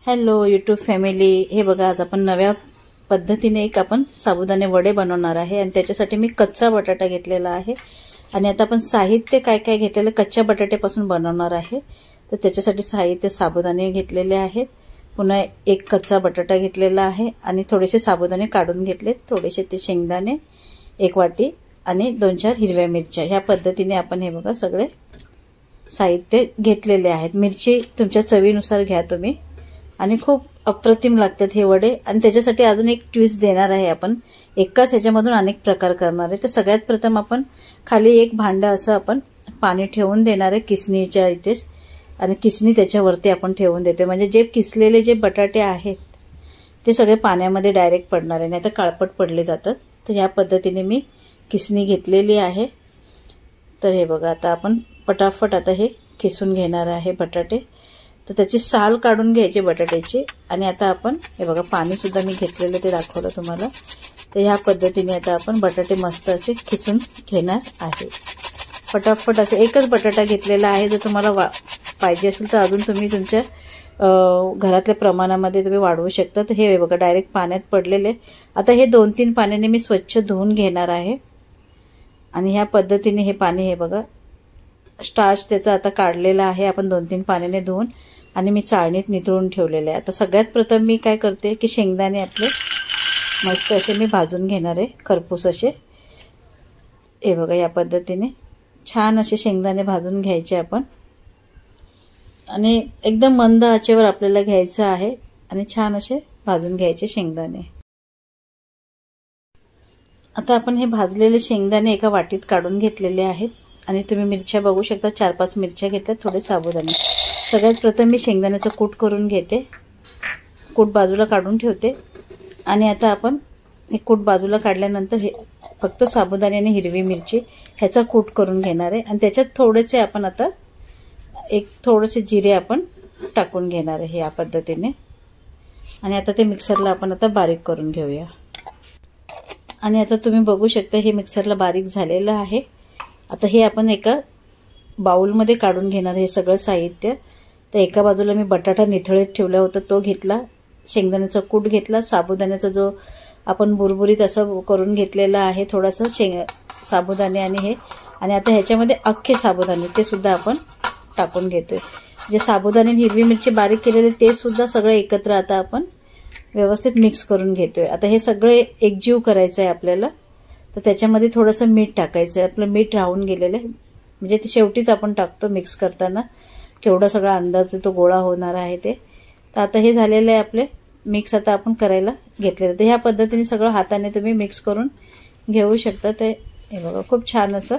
Hello YouTube family, हे बघा आज आपण नव्या पद्धतीने एक आपण साबुदाणे वडे बनवणार आहे आणि त्याच्यासाठी मी कच्चा बटाटा घेतलेला आहे आणि आता आपण साहित्य काय काय घेतलेलं कच्च्या बटाट्यापासून बनवणार आहे। तर त्याच्यासाठी साहित्य साबुदाणे घेतलेले आहेत, पुन्हा एक कच्चा बटाटा घेतलेला आहे आणि थोडेसे साबुदाणे काढून घेतलेत, थोडेसे ते शेंगदाणे एक वाटी आणि 2-4 हिरव्या मिरच्या। ह्या पद्धतीने आपण हे बघा सगळे साहित्य घेतलेले आहेत। मिरची तुमच्या चवीनुसार घ्या तुम्ही आणि खूप अप्रतिम लागतात हे वडे। आणि त्याच्यासाठी अजून एक ट्विस्ट देणार आहे आपण, एकाच ह्याच्यामधून अनेक प्रकार करणार आहे। तर सगळ्यात प्रथम आपण खाली एक भांड असं आपण पाणी ठेवून देणार आहे किसणीच्या इथेच, आणि किसणी त्याच्यावरती आपण ठेवून देते, म्हणजे जे किसलेले जे बटाटे आहेत ते सगळे पाण्यामध्ये डायरेक्ट पडणार आहे, नाही तर काळपट पडले जातात। तर ह्या पद्धतीने मी किसणी घेतलेली आहे। तर हे बघा आता आपण पटापट आता हे किसून घेणार आहे बटाटे। तर त्याची साल काढून घ्यायची बटाट्याची आणि आता आपण हे बघा पाणी सुद्धा मी घेतलेलं ते दाखवलं तुम्हाला। तर ह्या पद्धतीने आता आपण बटाटे मस्त असे किसून घेणार आहे। पटापट असे एकच बटाटा घेतलेला आहे, जर तुम्हाला पाहिजे असेल तर अजून तुम्ही तुमच्या घरातल्या प्रमाणामध्ये तुम्ही वाढवू शकता। तर हे बघा डायरेक्ट पाण्यात पडलेले। आता हे 2-3 पाण्याने मी स्वच्छ धुवून घेणार आहे आणि ह्या पद्धतीने हे पाणी हे बघा स्टार्च त्याचा आता काढलेला आहे आपण 2-3 पाण्याने धुवून, आणि मी चाळणीत नितळून ठेवलेले आहे। आता सगळ्यात प्रथम मी काय करते की शेंगदाणे आपले मस्त असे मी भाजून घेणार आहे, खरपूस असे। हे बघा या पद्धतीने छान असे शेंगदाणे भाजून घ्यायचे आपण, आणि एकदम मंद आचेवर आपल्याला घ्यायचं आहे आणि छान असे भाजून घ्यायचे शेंगदाणे। आता आपण हे भाजलेले शेंगदाणे एका वाटीत काढून घेतलेले आहेत आणि तुम्ही मिरच्या बघू शकता, 4-5 मिरच्या घेतल्या, थोडे साबुदाणे। सगळ्यात प्रथम मी शेंगदाण्याचं कूट करून घेते, कूट बाजूला काढून ठेवते। आणि आता आपण हे कूट बाजूला काढल्यानंतर हे फक्त साबुदाणे आणि हिरवी मिरची ह्याचा कूट करून घेणार आहे आणि त्याच्यात थोडेसे आपण आता थोडेसे जिरे आपण टाकून घेणार आहे या पद्धतीने। आणि आता ते मिक्सरला आपण आता बारीक करून घेऊया। आणि आता तुम्ही बघू शकता हे मिक्सरला बारीक झालेलं आहे। आता हे आपण एका बाउलमध्ये काढून घेणार हे सगळं साहित्य। तर एका बाजूला मी बटाटा निथळत ठेवला होता तो घेतला, शेंगदाण्याचा कूट घेतला, साबुदाण्याचा जो आपण बुरबुरीत असं करून घेतलेला आहे थोडासा साबुदाणे आणि हे, आणि आता ह्याच्यामध्ये अख्खे साबुदाणे ते सुद्धा आपण टाकून घेतोय। जे साबुदाणे आणि हिरवी मिरची बारीक केलेले ते सुद्धा सगळे एकत्र आता आपण व्यवस्थित मिक्स करून घेतोय। आता हे सगळे एकजीव करायचं आहे आपल्याला। तर त्याच्यामध्ये थोडंसं मीठ टाकायचं आहे, आपलं मीठ राहून गेलेलं आहे, म्हणजे ते शेवटीच आपण टाकतो मिक्स करताना, केवढा सगळा अंदाज तो गोळा होणार आहे ते। तर आता हे झालेलं आहे आपले मिक्स, आता आपण करायला घेतलेलं। तर ह्या पद्धतीने सगळं हाताने तुम्ही मिक्स करून घेऊ शकता। ते हे बघा खूप छान असं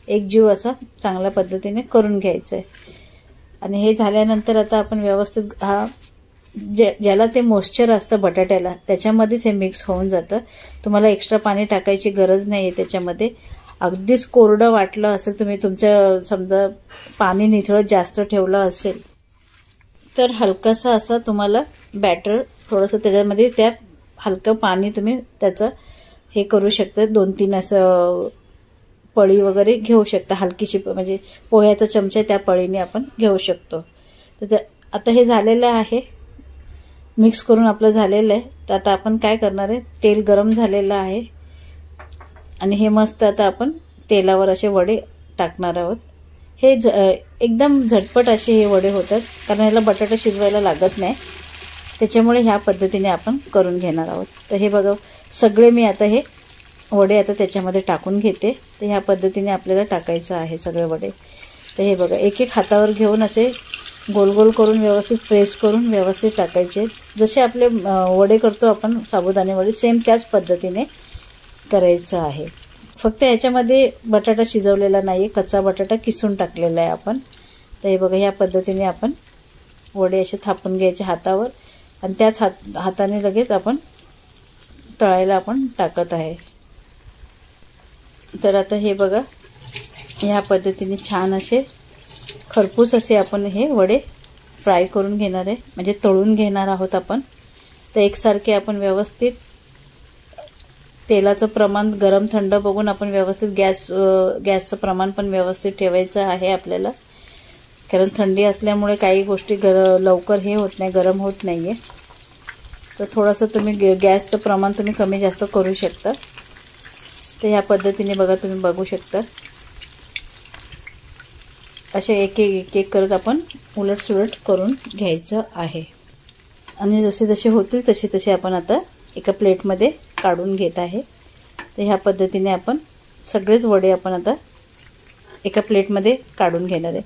एकजीव असं चांगल्या पद्धतीने करून घ्यायचं आहे। आणि हे झाल्यानंतर आता आपण व्यवस्थित ज्याला ते मॉइश्चर असतं बटाट्याला त्याच्यामध्येच हे मिक्स होऊन जातं, तुम्हाला एक्स्ट्रा पाणी टाकायची गरज नाही आहे त्याच्यामध्ये। अगदीच कोरडं वाटलं असेल, तुम्ही तुमच्या समजा पाणी निथळत जास्त ठेवलं असेल तर हलकंसं असं तुम्हाला बॅटर थोडंसं त्याच्यामध्ये त्या हलकं पाणी तुम्ही त्याचं हे करू शकता, 2-3 असं पळी वगैरे घेऊ शकता, हलकीशी म्हणजे पोह्याचा चमचा त्या पळीने आपण घेऊ शकतो। तर आता हे झालेलं आहे, मिक्स करून आपलं झालेलं आहे। तर आता आपण काय करणार आहे, तेल गरम झालेलं आहे आणि हे मस्त आता आपण तेलावर असे वडे टाकणार आहोत। हे एकदम झटपट असे हे वडे होतात, कारण ह्याला बटाटा शिजवायला लागत नाही, त्याच्यामुळे ह्या पद्धतीने आपण करून घेणार आहोत। तर हे बघा सगळे मी आता हे वडे आता त्याच्यामध्ये टाकून घेते। तर ह्या पद्धतीने आपल्याला टाकायचं आहे सगळे वडे। तर हे बघा एक हातावर घेऊन असे गोल गोल करून व्यवस्थित प्रेस करून व्यवस्थित टाकायचे, जसे आपले वडे करतो आपण साबुदाणे वडे, सेम त्याच पद्धतीने करायचं आहे। फक्त याच्यामध्ये बटाटा शिजवलेला नाही आहे, कच्चा बटाटा किसून टाकलेला आहे आपण। तर हे बघा ह्या पद्धतीने आपण वडे असे थापून घ्यायचे हातावर आणि त्याच हाताने लगेच आपण तळायला आपण टाकत आहे। तर आता हे बघा ह्या पद्धतीने छान असे खरपूस असे आपण हे वडे फ्राय करून घेणार आहे, म्हणजे तळून घेणार आहोत आपण। तर एकसारखे आपण व्यवस्थित तेलाचं प्रमाण गरम थंड बघून आपण व्यवस्थित गॅसचं प्रमाण पण व्यवस्थित ठेवायचं आहे आपल्याला। कारण थंडी असल्यामुळे काही गोष्टी लवकर हे होत नाही, गरम होत नाही आहे. तर थोडंसं तुम्ही गॅसचं प्रमाण तुम्ही कमी जास्त करू शकता. तर ह्या पद्धतीने बघा, तुम्ही बघू शकता असे एक एक करत आपण उलटसुलट करून घ्यायचं आहे. आणि जसे जसे होतील तसे तसे आपण आता एका प्लेटमध्ये काढून घेत आहे. तर ह्या पद्धतीने आपण सगळेच वडे आपण आता एका प्लेटमध्ये काढून घेणार आहे.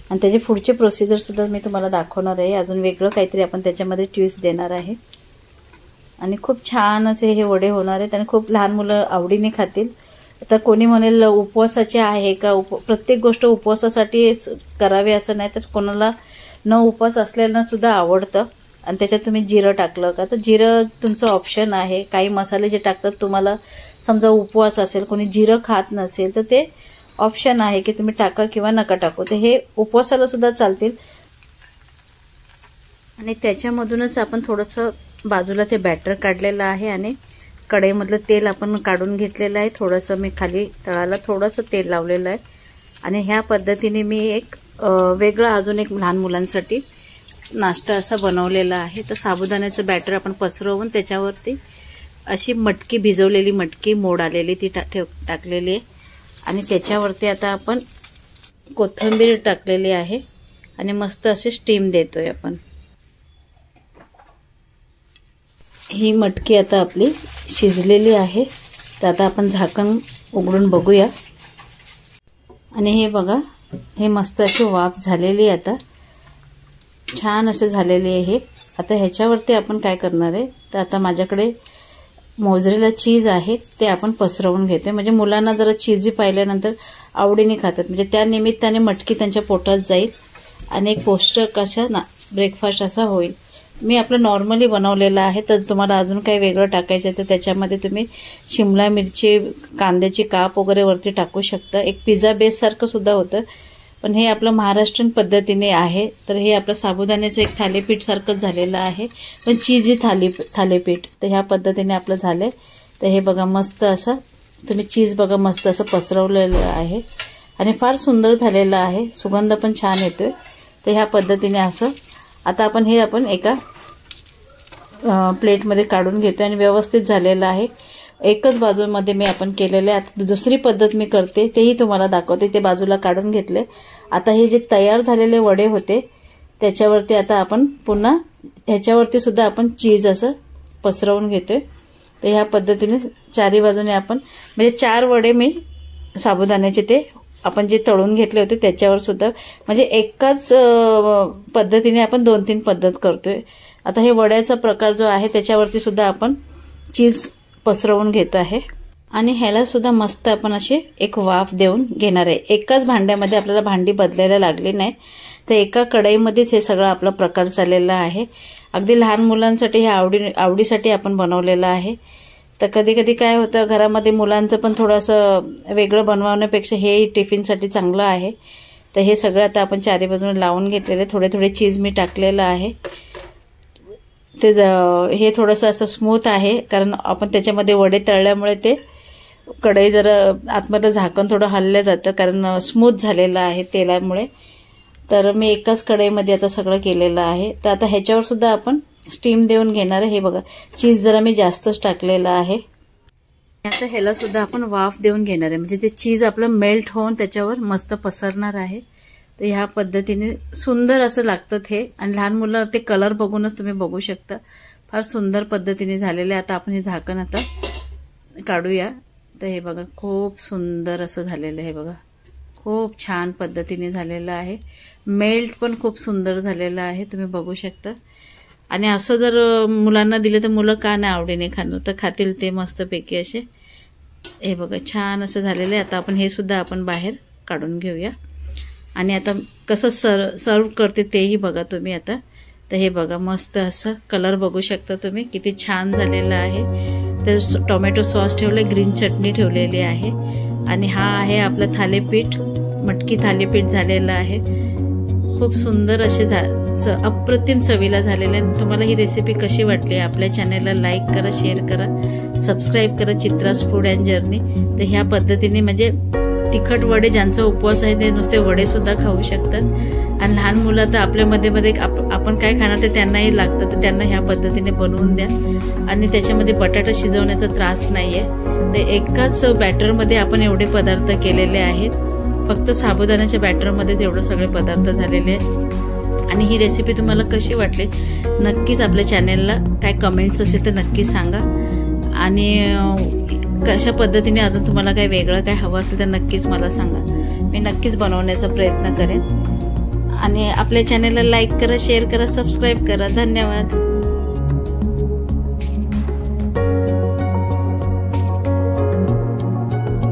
आणि त्याचे पुढचे प्रोसिजरसुद्धा मी तुम्हाला दाखवणार आहे. अजून वेगळं काहीतरी आपण त्याच्यामध्ये ट्विस्ट देणार आहे. आणि खूप छान असे हे वडे होणार आहेत आणि खूप लहान मुलं आवडीने खातील. तर कोणी म्हणेल उपवासाचे आहे का, प्रत्येक गोष्ट उपवासासाठी करावी असं नाही, तर कोणाला न उपवास असलेल्यांना सुद्धा आवडतं. आणि त्याच्यात तुम्ही जिरं टाकलं का, तर जिरं तुमचं ऑप्शन आहे. काही मसाले जे टाकतात, तुम्हाला समजा उपवास असेल, कोणी जिरं खात नसेल तर ते ऑप्शन आहे की तुम्ही टाका किंवा नका टाकू. तर हे उपवासाला सुद्धा चालतील. आणि त्याच्यामधूनच आपण थोडंसं बाजूला ते बॅटर काढलेलं आहे आणि कढईमधलं तेल आपण काढून घेतलेलं आहे. थोडंसं मी खाली तळाला थोडंसं तेल लावलेलं आहे. आणि ह्या पद्धतीने मी एक वेगळा अजून एक लहान मुलांसाठी नाश्ता असा बनवलेला आहे. तर साबुदाण्याचं बॅटर आपण पसरवून त्याच्यावरती अशी मटकी, भिजवलेली मटकी मोड आलेली ती टाकलेली आहे. आणि त्याच्यावरती आता आपण कोथिंबीर टाकलेली आहे आणि मस्त असे स्टीम देतोय आपण. ही मटकी आता आपली शिजलेली आहे. तर आता आपण झाकण उघडून बघूया. आणि हे बघा, हे मस्त अशी वाफ झालेली, आता छान असे झालेले आहे हे. आता ह्याच्यावरती आपण काय करणार आहे, तर आता माझ्याकडे मोझरेला चीज आहे ते आपण पसरवून घेते. म्हणजे मुलांना जरा चीजी पाहिल्यानंतर आवडीने खातात. म्हणजे त्या निमित्ताने मटकी त्यांच्या पोटात जाईल आणि एक पौष्टिक असा ब्रेकफास्ट असा होईल. मी आपलं नॉर्मली बनवलेलं आहे. तर तुम्हाला अजून काही वेगळं टाकायचं आहे तर त्याच्यामध्ये तुम्ही शिमला मिरची, कांद्याची काप वगैरे वरती टाकू शकता. एक पिझ्झा बेससारखं सुद्धा होतं, पण हे आपलं महाराष्ट्रीयन पद्धतीने आहे. तर हे आपलं साबुदाण्याचं एक थालीपीठ सारखंच झालेलं आहे, पण चीजी थालीपीठ. तर ह्या पद्धतीने आपलं झालंय. तर हे बघा, मस्त असं तुम्ही चीज बघा, मस्त असं पसरवलेलं आहे आणि फार सुंदर झालेलं आहे. सुगंध पण छान येतोय. तर ह्या पद्धतीने असं आता आपण एका प्लेटमध्ये काढून घेतो आणि व्यवस्थित झालेलं आहे. एकच बाजूमध्ये मी आपण केलेले. आता दुसरी पद्धत मी करते, तेही तुम्हाला दाखवते. ते बाजूला काढून घेतले. आता हे जे तयार झालेले वडे होते त्याच्यावरती आता आपण पुन्हा ह्याच्यावरती सुद्धा आपण चीज असं पसरवून घेतोय. तर ह्या पद्धतीने चारी बाजूने आपण म्हणजे 4 वडे मी साबुदाण्याचे ते आपण जे तळून घेतले होते त्याच्यावर सुद्धा, म्हणजे एकाच पद्धतीने आपण 2-3 पद्धत करतोय. आता हे वड्याचा प्रकार जो आहे त्याच्यावरती सुद्धा आपण चीज पसरवून घेत आहे. आणि ह्याला सुद्धा मस्त आपण अशी एक वाफ देऊन घेणार आहे. एकाच भांड्यामध्ये आपल्याला भांडी बदलायला लागली नाही, तर एका कढईमध्येच हे सगळं आपला प्रकार चाललेला आहे. अगदी लहान मुलांसाठी हे आवडीसाठी आपण बनवलेलं आहे. तर कधी कधी काय होतं, घरामध्ये मुलांचं पण थोडंसं वेगळं बनवण्यापेक्षा हे टिफिनसाठी चांगलं आहे. तर हे सगळं आता आपण चारी बाजूने लावून घेतलेले. थोडे थोडे चीज मी टाकलेलं आहे. ते हे थोडंसं असं स्मूथ आहे, कारण आपण त्याच्यामध्ये वडे तळल्यामुळे ते कढई जरा आतमध्ये झाकण थोडं हललं जातं, कारण स्मूथ झालेलं आहे तेलामुळे. तर मी एकाच कढईमध्ये आता सगळं केलेलं आहे. तर आता ह्याच्यावर सुद्धा आपण स्टीम देऊन घेणार आहे. हे बघा, चीज जरा मी जास्तच टाकलेलं आहे. आता ह्याला सुद्धा आपण वाफ देऊन घेणार आहे, म्हणजे ते चीज आपलं मेल्ट होऊन त्याच्यावर मस्त पसरणार आहे. तर ह्या पद्धतीने सुंदर असं लागतं हे. आणि लहान मुलं ते कलर बघूनच तुम्ही बघू शकता, फार सुंदर पद्धतीने झालेलं आहे. आता आपण हे झाकण आता काढूया. तर हे बघा, खूप सुंदर असं झालेलं आहे. बघा, खूप छान पद्धतीने झालेलं आहे. मेल्ट पण खूप सुंदर झालेलं आहे, तुम्ही बघू शकता. आणि असं जर मुलांना दिले तर मुलं का नाही आवडीने खाणार, तर खातील ते मस्तपैकी असे. हे बघा, छान असं झालेलं आहे. आता आपण हे सुद्धा आपण बाहेर काढून घेऊया. आणि आता कसं सर्व करते तेही बघा तुम्ही आता. तर हे बघा, मस्त असं कलर बघू शकता तुम्ही, किती छान झालेलं आहे. तर टोमॅटो सॉस ठेवले, ग्रीन चटणी ठेवलेली आहे. आणि हा आहे आपलं थालीपीठ, मटकी थालीपीठ झालेलं आहे. खूप सुंदर असे अप्रतिम चवीला झालेले. तुम्हाला ही रेसिपी कशी वाटली, आपल्या चॅनलला लाईक करा, शेअर करा, सबस्क्राईब करा, चित्रास फूड अँड जर्नी. तर ह्या पद्धतीने म्हणजे तिखट वडे ज्यांचा उपवास आहे ते नुसते वडे सुद्धा खाऊ शकतात आणि लहान मुलं तर आपल्या मध्ये आपण काय खाणार ते त्यांनाही लागतं, तर त्यांना ह्या पद्धतीने बनवून द्या. आणि त्याच्यामध्ये बटाटा शिजवण्याचा त्रास नाही आहे. तर एकाच बॅटरमध्ये आपण एवढे पदार्थ केलेले आहेत. फक्त साबुदाण्याच्या बॅटरमध्येच एवढे सगळे पदार्थ झालेले आहेत. आणि ही रेसिपी तुम्हाला कशी वाटली नक्कीच आपल्या चॅनेलला काय कमेंट्स असेल तर नक्की सांगा. आणि कशा पद्धतीने अजून तुम्हाला काय वेगळं काय हवं असेल तर नक्कीच मला सांगा. मी नक्कीच बनवण्याचा प्रयत्न करेन. आणि आपल्या चॅनेलला लाईक करा, शेअर करा, सबस्क्राईब करा. धन्यवाद.